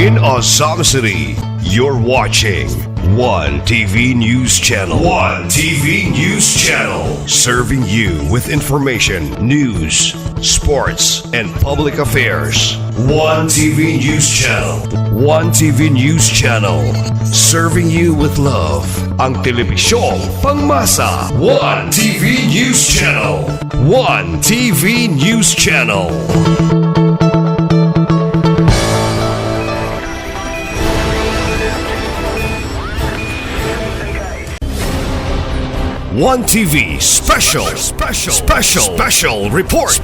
In Azam City, you're watching One TV News Channel. One TV News Channel. Serving you with information, news, sports, and public affairs. One TV News Channel. One TV News Channel. Serving you with love. Ang telebisyong pangmasa. One TV News Channel. One TV News Channel. One TV special report.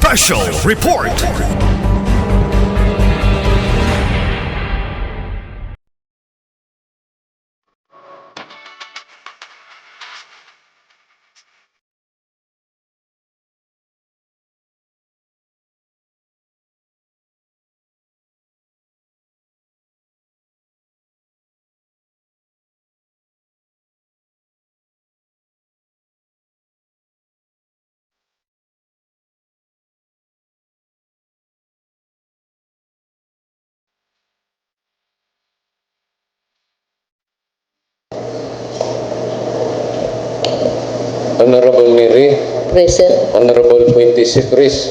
Honorable Mary, Present. Honorable Fuentes Chris,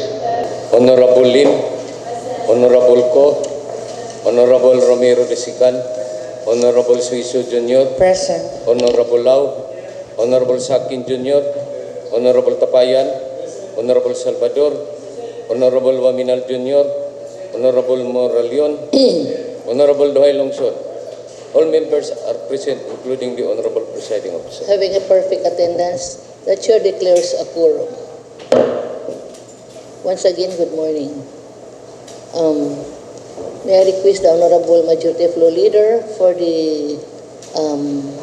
Honorable Lim, Honorable Ko, Honorable Romero de Sican, Honorable Suiso Jr., Present. Honorable Lau, Honorable Sakin Jr., Honorable Tapayan, Honorable Salvador, Honorable Waminal Jr., Honorable Moralion, Honorable Duhay Longson. All members are present, including the Honorable Presiding Officer. Having a perfect attendance, the chair declares a quorum. Once again, good morning. May I request the Honorable Majority Floor Leader for the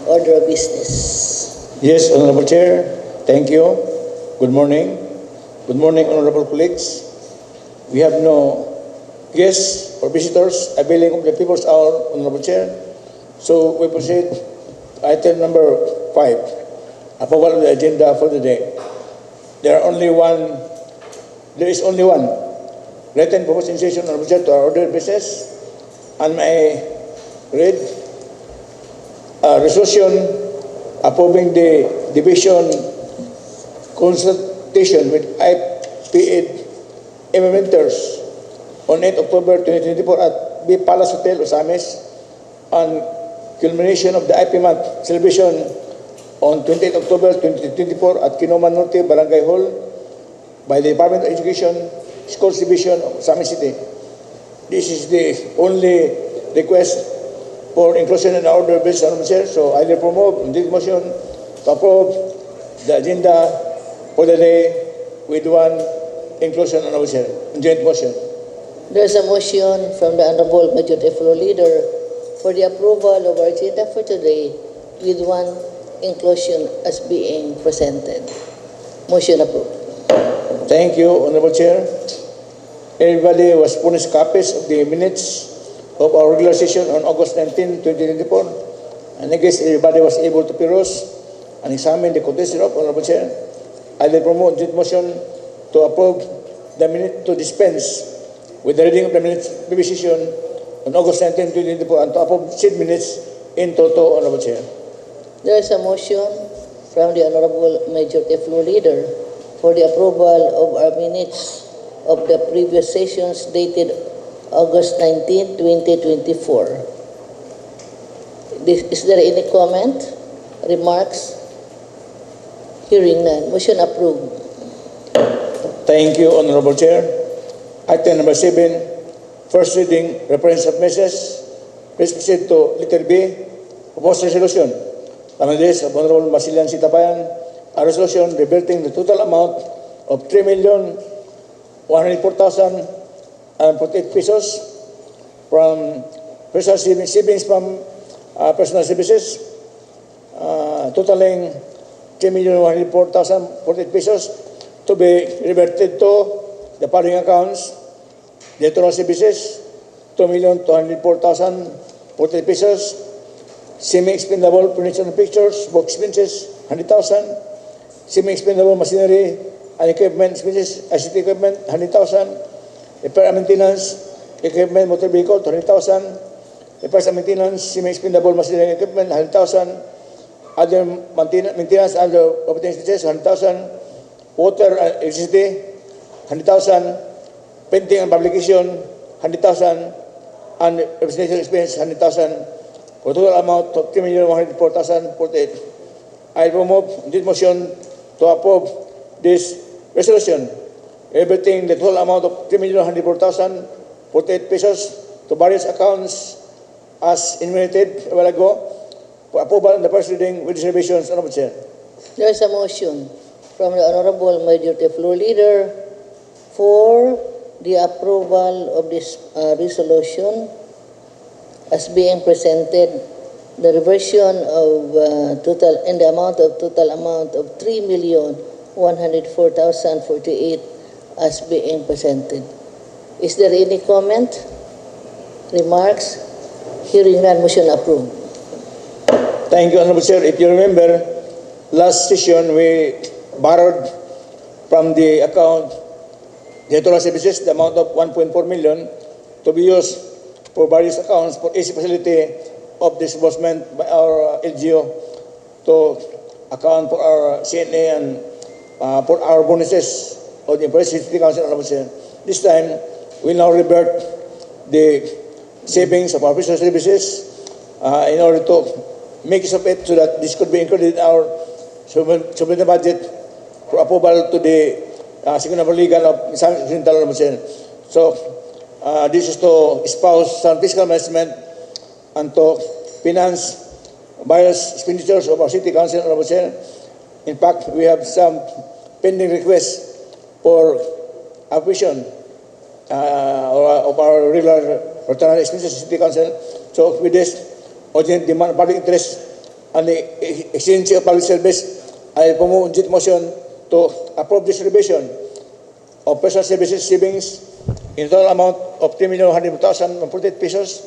order of business. Yes, Honorable Chair. Thank you. Good morning. Good morning, Honorable colleagues. We have no guests or visitors availing of the People's Hour, Honorable Chair. So we proceed to item number 5, approval of the agenda for the day. There is only one written proposed insertion of to our order of business, and may read a resolution approving the division consultation with IPA implementers on 8 October 2024 at B Palace Hotel, Osamis, and culmination of the IP month celebration on 28 October 2024 at Kinoman Norte Barangay Hall by the Department of Education, Schools Division of Osamis City. This is the only request for inclusion in the order of business, Honorable Chair. So I will promote this motion to approve the agenda for the day with one inclusion, Honorable Chair, joint motion. There's a motion from the Honorable Majority Floor Leader for the approval of our agenda for today with one inclusion as being presented. Motion approved. Thank you, Honorable Chair. Everybody was furnished copies of the minutes of our regular session on August 19, 2024. And I guess everybody was able to peruse and examine the content of Honorable Chair. I will promote this motion to approve the minute to dispense with the reading of the minutes of the session on August 19, 2024 and to approve said minutes in toto, Honorable Chair. There is a motion from the Honorable Majority Floor Leader for the approval of our minutes of the previous sessions dated August 19, 2024. Is there any comment, remarks? Hearing none. Motion approved. Thank you, Honorable Chair. Item number 7, first reading, reference of messages. Please proceed to letter B, proposed resolution. Families of Honorable Masilian Sitapayan, a resolution reverting the total amount of 3,104,048 pesos from personal savings from personal services, totaling 3,104,048 pesos to be reverted to the following accounts: Electoral Services, 2,204,040 pesos. Semi-expendable furniture and pictures, book expenses, 100,000. Semi-expendable machinery and equipment expenses, ICT equipment, 100,000. Repair and maintenance, equipment, motor vehicle, 200,000. repairs and maintenance, semi-expendable machinery and equipment, 100,000. Other maintenance and operating expenses, 100,000. Water and electricity, 100,000. Painting and publication, 100,000. And representation expense, 100,000. For a total amount of 3,104,048. I move this motion to approve this resolution, everything the total amount of 3,104,048 pesos to various accounts as enumerated a while ago for approval in the first reading with reservations. Honorable Chair. There is a motion from the Honorable Majority Floor Leader for the approval of this resolution as being presented, the reversion of total in the total amount of 3,104,048 as being presented. Is there any comment? Remarks? Hearing none, motion approved. Thank you, Honorable Chair. If you remember, last session we borrowed from the account the electoral services the amount of 1.4 million to be used for various accounts for easy facility of disbursement by our LGU to account for our CNA and for our bonuses of the Employee City Council. Honorable Chair. This time, we now revert the savings of our business services in order to make use of it so that this could be included in our supplemental budget for approval to the Second Legal of Central. Honorable Chair. So, this is to espouse some fiscal management and to finance various expenditures of our City Council. Honorable Chair. In fact, we have some pending requests for appreciation of our regular rotary expenses City Council. So with this urgent demand of public interest and the exchange of public service, I promote this motion to approve this revision of personal services savings in total amount of 3,100,048 pesos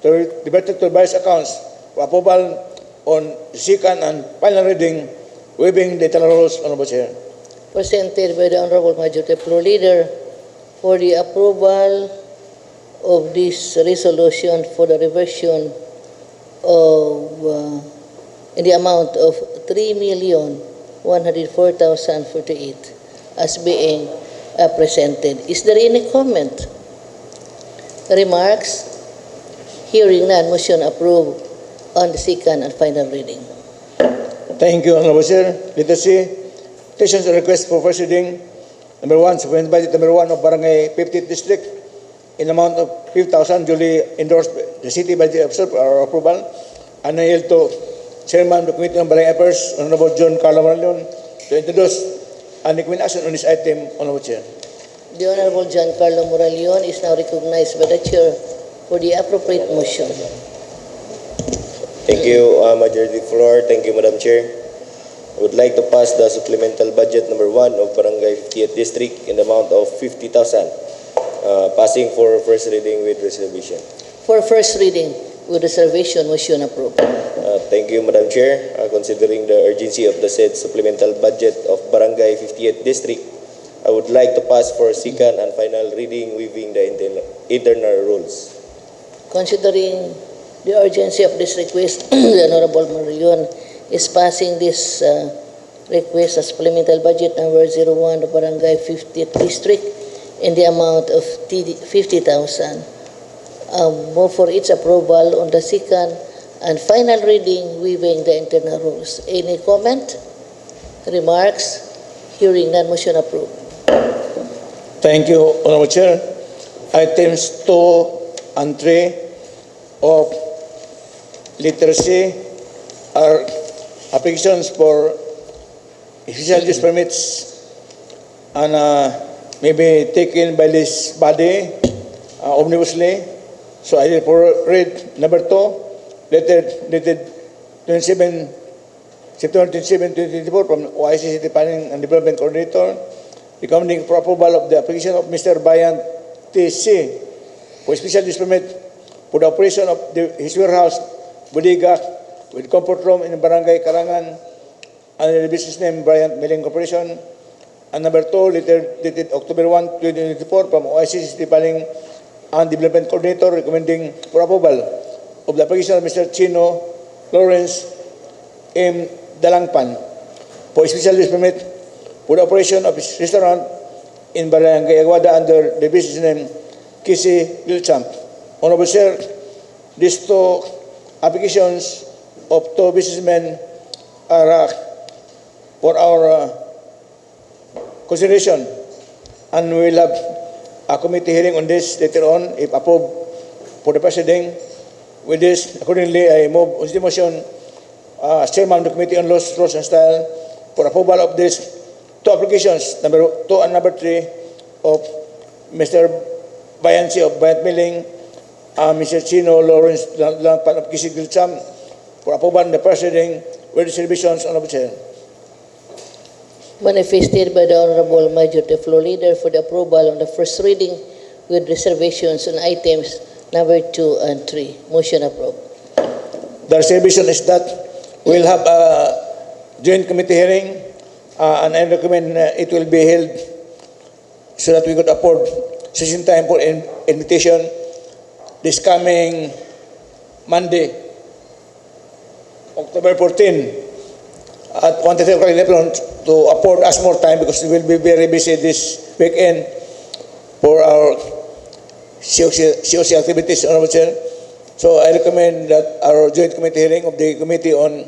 to be diverted to various accounts for approval on second and final reading, waiving the internal rules. Honorable Chair. Presented by the Honorable Majority Floor Leader for the approval of this resolution for the reversion of in the amount of 3,104,048 as being presented. Is there any comment? Remarks? Hearing none, motion approved on the second and final reading. Thank you, Honorable Chair. Let us see. Petitions and requests for first reading. Number 1, supplemental budget number 1 of Barangay 50th District in amount of 5,000 duly endorsed by the City Budget Officer for our approval. And I yield to Chairman of the Committee on Barangay Affairs, Honorable John Carlo Moralion, to introduce and recommend action on this item. Honorable Chair. The Honorable John Carlo Moralion is now recognized by the Chair for the appropriate motion. Thank you, Majority Floor. Thank you, Madam Chair. I would like to pass the supplemental budget number 1 of Barangay 50th District in the amount of 50,000, passing for first reading with reservation. For first reading with reservation, motion approved. Thank you, Madam Chair. Considering the urgency of the said supplemental budget of Barangay 50th District, I would like to pass for second and final reading, waiving the internal rules. Considering the urgency of this request, the Honorable Moralion is passing this request as supplemental budget number 01 of Barangay 50th District in the amount of 50,000. Move for its approval on the second and final reading, waiving the internal rules. Any comment? Remarks? Hearing none, motion approved. Thank you, Honorable Chair. Items 2 and 3 of literacy are applications for official use permits and may be taken by this body omnibussly. So I will read number 2, dated 27 September 27, 2024 from OIC City Planning and Development Coordinator, recommending for approval of the application of Mr. Bayan T.C. for special use permit for the operation of his warehouse, Bodega, with comfort room in Barangay Karangan, under the business name Bryant Milling Corporation. And number 2, dated October 1, 2024 from OIC City Planning and Development Coordinator, recommending for approval of the application of Mr. Chino Lawrence M. Dalangpan for a special use permit for the operation of his restaurant in Barangay Aguada under the business name Kisi Gilchamp. Honorable Sir, these two applications of two businessmen are for our consideration, and we will have a committee hearing on this later on if approved for the proceeding. With this, accordingly, I move on the motion as chairman of the Committee on Laws, Rules and Style for approval of these two applications, number 2 and number 3, of Mr. Bayansi of Bayat Milling, Mr. Chino Lawrence Langpan of Kisi Gilcham for approval in the proceeding with distributions on the chair. Manifested by the Honorable Majority Floor Leader for the approval on the first reading with reservations on items number 2 and 3. Motion approved. The reservation is that we'll have a joint committee hearing, and I recommend it will be held so that we could afford session time for invitation this coming Monday, October 14, at 1:30 o'clock in the afternoon to afford us more time because we will be very busy this weekend for our COC activities, Honorable Chair. So I recommend that our joint committee hearing of the Committee on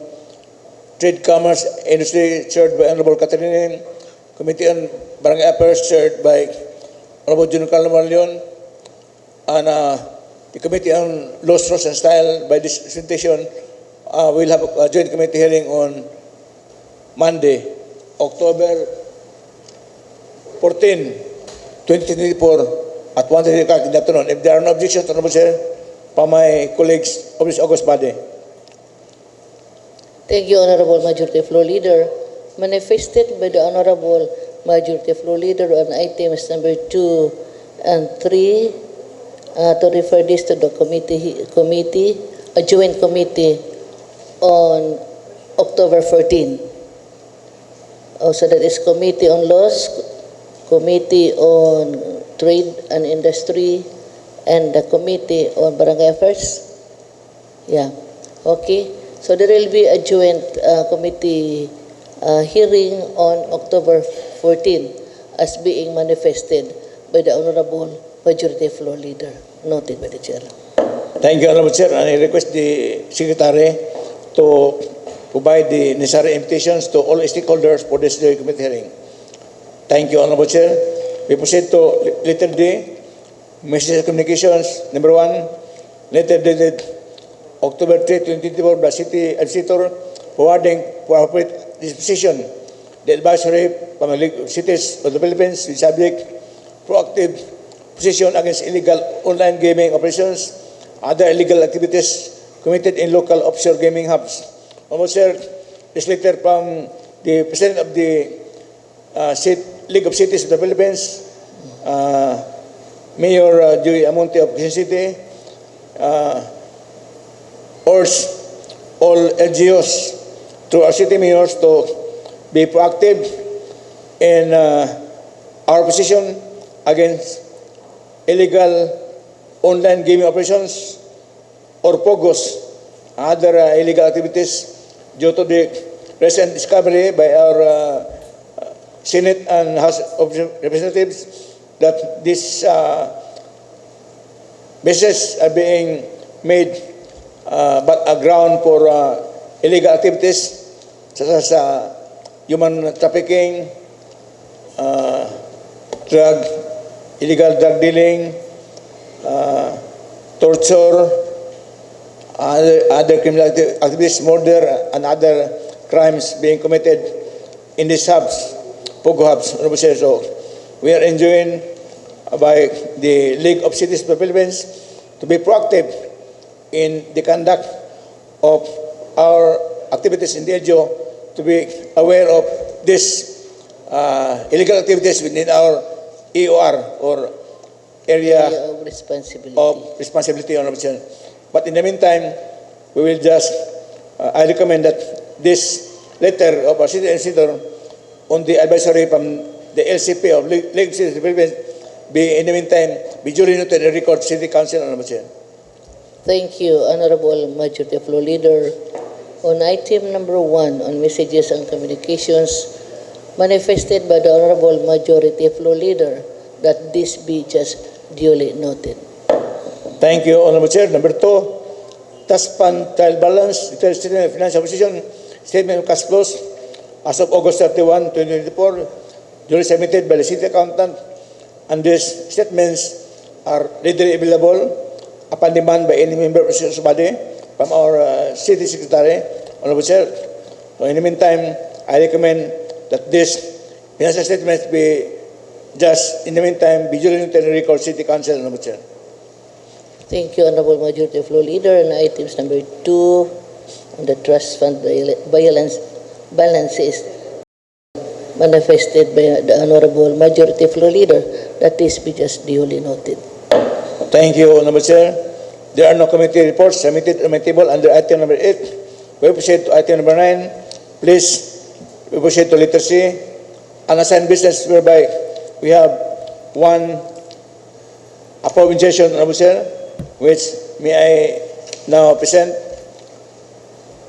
Trade, Commerce, Industry, chaired by Honorable Catherine, Committee on Barangay Affairs, chaired by Honorable Jun Carlo Marlion, and the Committee on Laws, Rules and Style, by this presentation, we'll have a joint committee hearing on Monday, October 14, 2024, at 1:30 o'clock in the afternoon. If there are no objections, Honorable Chair, from my colleagues of this August body. Thank you, Honorable Majority Floor Leader. Manifested by the Honorable Majority Floor Leader on items number 2 and 3 to refer this to the a joint committee on October 14. Also, that is Committee on Laws, Committee on Trade and Industry, and the Committee on Barangay Affairs. Yeah. Okay. So there will be a joint committee hearing on October 14 as being manifested by the Honorable Majority Floor Leader. Noted by the Chair. Thank you, Honorable Chair, and I request the Secretary to provide the necessary invitations to all stakeholders for this joint committee hearing. Thank you, Honorable Chair. We proceed to letter D, Message of Communications, number 1, letter dated October 3, 2024, the City Administrator forwarding for appropriate disposition the advisory from the League of Cities of the Philippines with subject proactive position against illegal online gaming operations, other illegal activities committed in local offshore gaming hubs. Almost, sir, this letter from the President of the League of Cities of the Philippines, Mayor Joey Amonte of Quezon City, urge all LGUs to our city mayors to be proactive in our position against illegal online gaming operations or POGOs, other illegal activities due to the recent discovery by our Senate and House of Representatives that these businesses are being made but a ground for illegal activities such as human trafficking, illegal drug dealing, torture, other criminal activities, murder, and other crimes being committed in these hubs, POGO hubs. So we are enjoined by the League of Cities of the Philippines to be proactive in the conduct of our activities in the LGU, to be aware of these illegal activities within our EOR or area of responsibility. Honorable Chair. But in the meantime, we will just, I recommend that this letter of our city administrator on the advisory from the LCP of League of Cities of the Philippines be, in the meantime, be duly noted and record City Council, Honorable Chair. Thank you, Honorable Majority Floor Leader. On item number 1, on messages and communications, manifested by the Honorable Majority Floor Leader that this be just duly noted. Thank you, Honorable Chair. Number 2, tax fund trial balance, detailed statement of financial position, statement of cash flows as of August 31, 2024, duly submitted by the city accountant, and these statements are readily available upon demand by any member of the City Body from our city secretary, Honorable Chair. So in the meantime, I recommend that this financial statements be just, in the meantime, be duly noted in the record City Council, Honorable Chair. Thank you, Honorable Majority Floor Leader. And items number 2, on the trust fund balances, manifested by the Honorable Majority Floor Leader that this be just duly noted. Thank you, Honorable Chair. There are no committee reports submitted on my table under item number 8. We proceed to item number 9. Please, we proceed to letter C. Unassigned business whereby we have one appropriation, Honorable Chair, which may I now present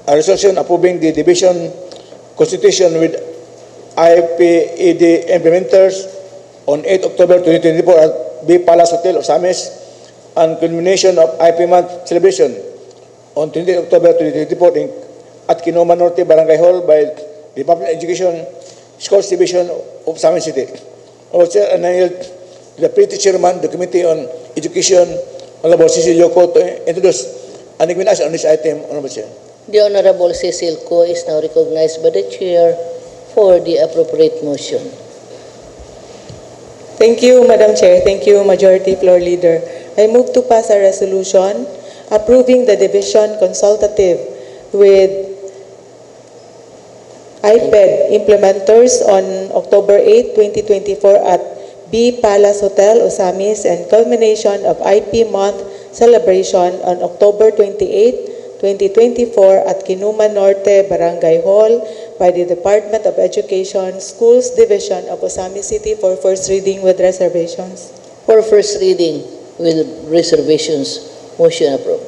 a resolution approving the division constitution with IPED implementers on 8 October 2024 at B Palace Hotel, Osamis, and culmination of IP month celebration on 20 October 2024 at Kinoma Norte Barangay Hall by the Department of Education Schools Division of Osamis City. Also, and I yield to the Pretty Chairman, the Committee on Education, Honorable Cecil Yoko, to introduce and recommend on this item, Honorable Chair. The Honorable Cecil Ko is now recognized by the Chair for the appropriate motion. Thank you, Madam Chair. Thank you, Majority Floor Leader. I move to pass a resolution approving the division consultative with iPad implementers on October 8, 2024 at B Palace Hotel, Osamis, and culmination of IP month celebration on October 28, 2024 at Kinuma Norte Barangay Hall by the Department of Education Schools Division of Osamis City for first reading with reservations. For first reading with reservations, motion approved.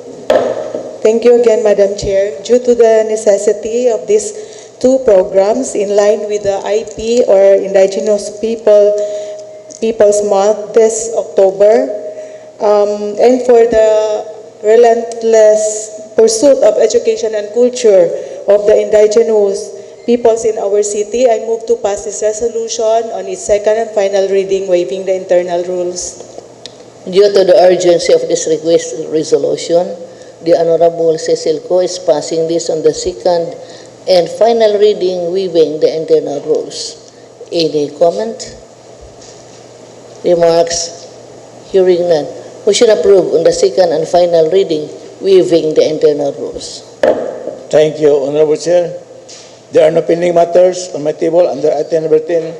Thank you again, Madam Chair. Due to the necessity of these two programs in line with the IP or Indigenous Peoples Month this October, and for the relentless pursuit of education and culture of the indigenous peoples in our city, I move to pass this resolution on its second and final reading, waiving the internal rules. Due to the urgency of this request resolution, the Honorable Cecil Ko is passing this on the second and final reading, waiving the internal rules. Any comment? Remarks? Hearing none. Motion approved on the second and final reading, waiving the internal rules. Thank you, Honorable Chair. There are no pending matters on my table under item number 10.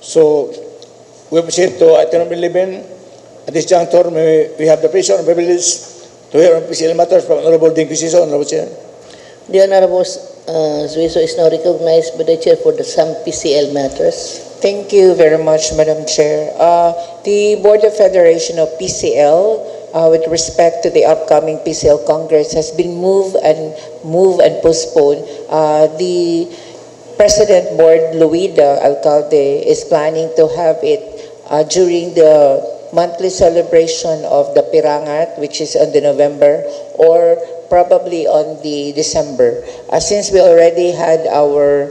So we proceed to item number 11. At this juncture, we have the pleasure and privilege to hear on PCL matters from Honorable Ding Quisiso, Honorable Chair. The Honorable Zuiso is now recognized by the Chair for some PCL matters. Thank you very much, Madam Chair. The Board of Federation of PCL, with respect to the upcoming PCL Congress, has been moved and postponed. The President Board, Luida Alcalde, is planning to have it during the monthly celebration of the Pirangat, which is on the November, or probably on the December. Since we already had our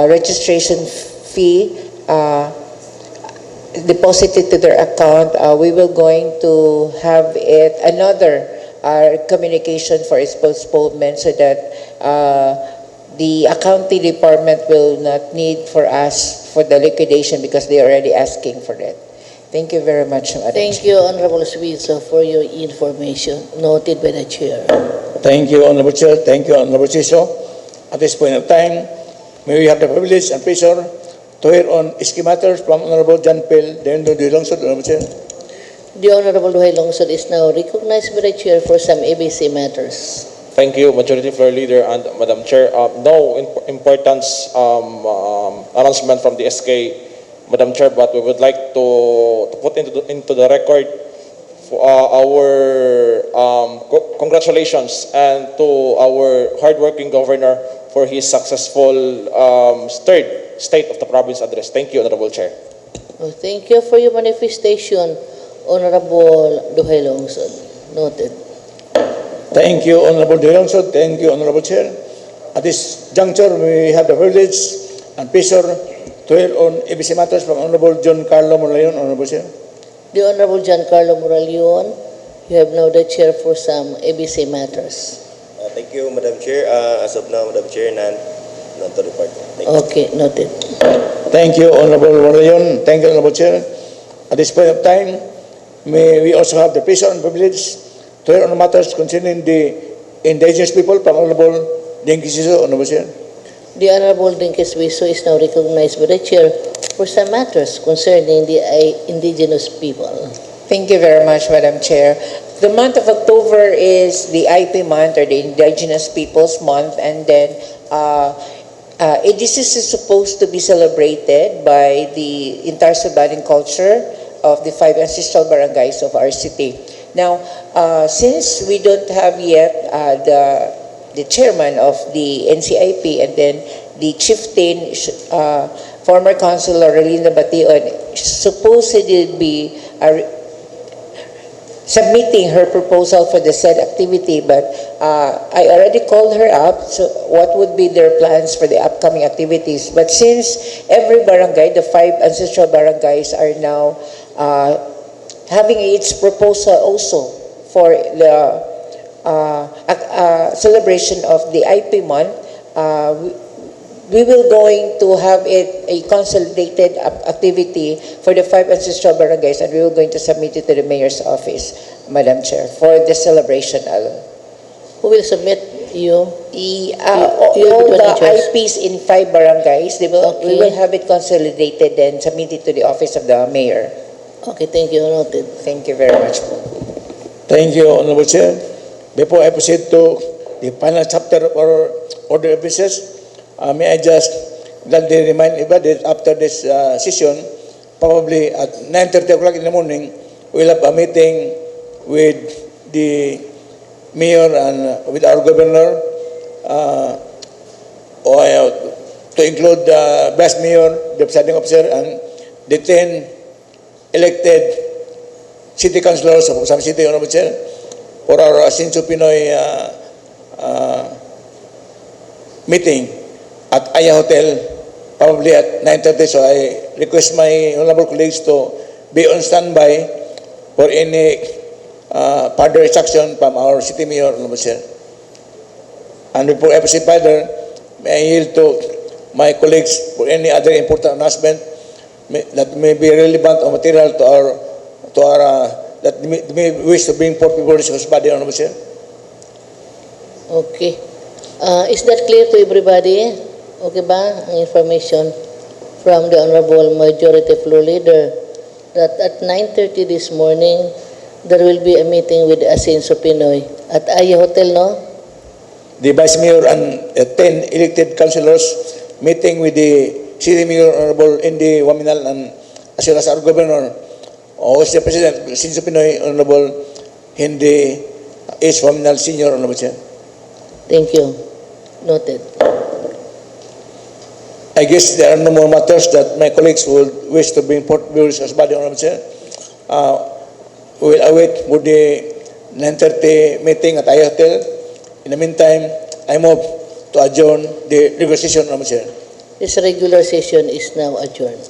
registration fee deposited to their account, we will going to have it another communication for its postponement so that the accounting department will not need for us for the liquidation because they are already asking for it. Thank you very much, Madam Thank you, Honorable Zuiso, for your information. Noted by the Chair. Thank you, Honorable Chair. Thank you, Honorable Ciso. At this point of time, may we have the privilege and pleasure to hear on iski matters from Honorable John Pell, the Longsod, Honorable Chair. The Honorable Duhay Longsod is now recognized by the Chair for some ABC matters. Thank you, Majority Floor Leader and Madam Chair. No importance announcement from the SK, Madam Chair, but we would like to put into the record for our congratulations and to our hardworking governor for his successful third State of the Province address. Thank you, Honorable Chair. Oh, thank you for your manifestation, Honorable Duhay Longson. Noted. Thank you, Honorable Dilonso. Thank you, Honorable Chair. At this juncture, we have the privilege and pleasure to hear on ABC matters from Honorable John Carlo Morlayon, Honorable Chair. The Honorable Giancarlo Moralion, you have now the chair for some ABC matters. Thank you, Madam Chair. As of now, Madam Chair, none to report. Thank you. Okay, noted. Thank you, Honorable Morlayon. Thank you, Honorable Chair. At this point of time, may we also have the pleasure and privilege to hear on matters concerning the indigenous people from Honorable Dinky Siso, Honorable Chair. The Honorable Dinky Suiso is now recognized by the chair for some matters concerning the indigenous people. Thank you very much, Madam Chair. The month of October is the IP month, or the Indigenous Peoples Month, and then this is supposed to be celebrated by the entire Subating culture of the 5 ancestral barangays of our city. Now, since we don't have yet the chairman of the NCIP and then the chieftain, former Councilor Rolina Bation, supposedly be submitting her proposal for the said activity, but I already called her up, so what would be their plans for the upcoming activities. But since every barangay, the 5 ancestral barangays, are now having its proposal also for the celebration of the IP month, we will going to have it a consolidated activity for the 5 ancestral barangays, and we will going to submit it to the mayor's office, Madam Chair, for the celebration alone. Who will submit you? All the IPs in 5 barangays, we Okay. will have it consolidated and submit it to the office of the mayor. Okay, thank you. Noted. Thank you very much. Thank you, Honorable Chair. Before I proceed to the final chapter of our order of business, may I just gladly remind everybody that after this session, probably at 9:30 o'clock in the morning, we'll have a meeting with the mayor and with our governor, to include the vice mayor, the presiding officer, and the 10 elected city councilors of Osama City, Honorable Chair, for our Sinso Pinoy meeting at Aya Hotel, probably at 9:30. So I request my honorable colleagues to be on standby for any further instruction from our city mayor, Honorable Chair. And before I proceed further, may I yield to my colleagues for any other important announcement that may be relevant or material to our that may wish to bring forth before this body, Honorable Chair. Okay. Is that clear to everybody? Okay ba ang information from the Honorable Majority Floor Leader that at 9:30 this morning, there will be a meeting with Asenso Pinoy at Aya Hotel, no? The Vice Mayor and 10 elected councilors meeting with the City Mayor, Honorable Indy Waminal, and as well as our Governor, who is the President, Sinso Pinoy, Honorable Indy H. Waminal Sr., Honorable Chair. Thank you. Noted. I guess there are no more matters that my colleagues will wish to bring forth before this body, Honorable Chair. We will await for the 9:30 meeting at Aya Hotel. In the meantime, I move to adjourn the regular session, Honorable Chair. This regular session is now adjourned.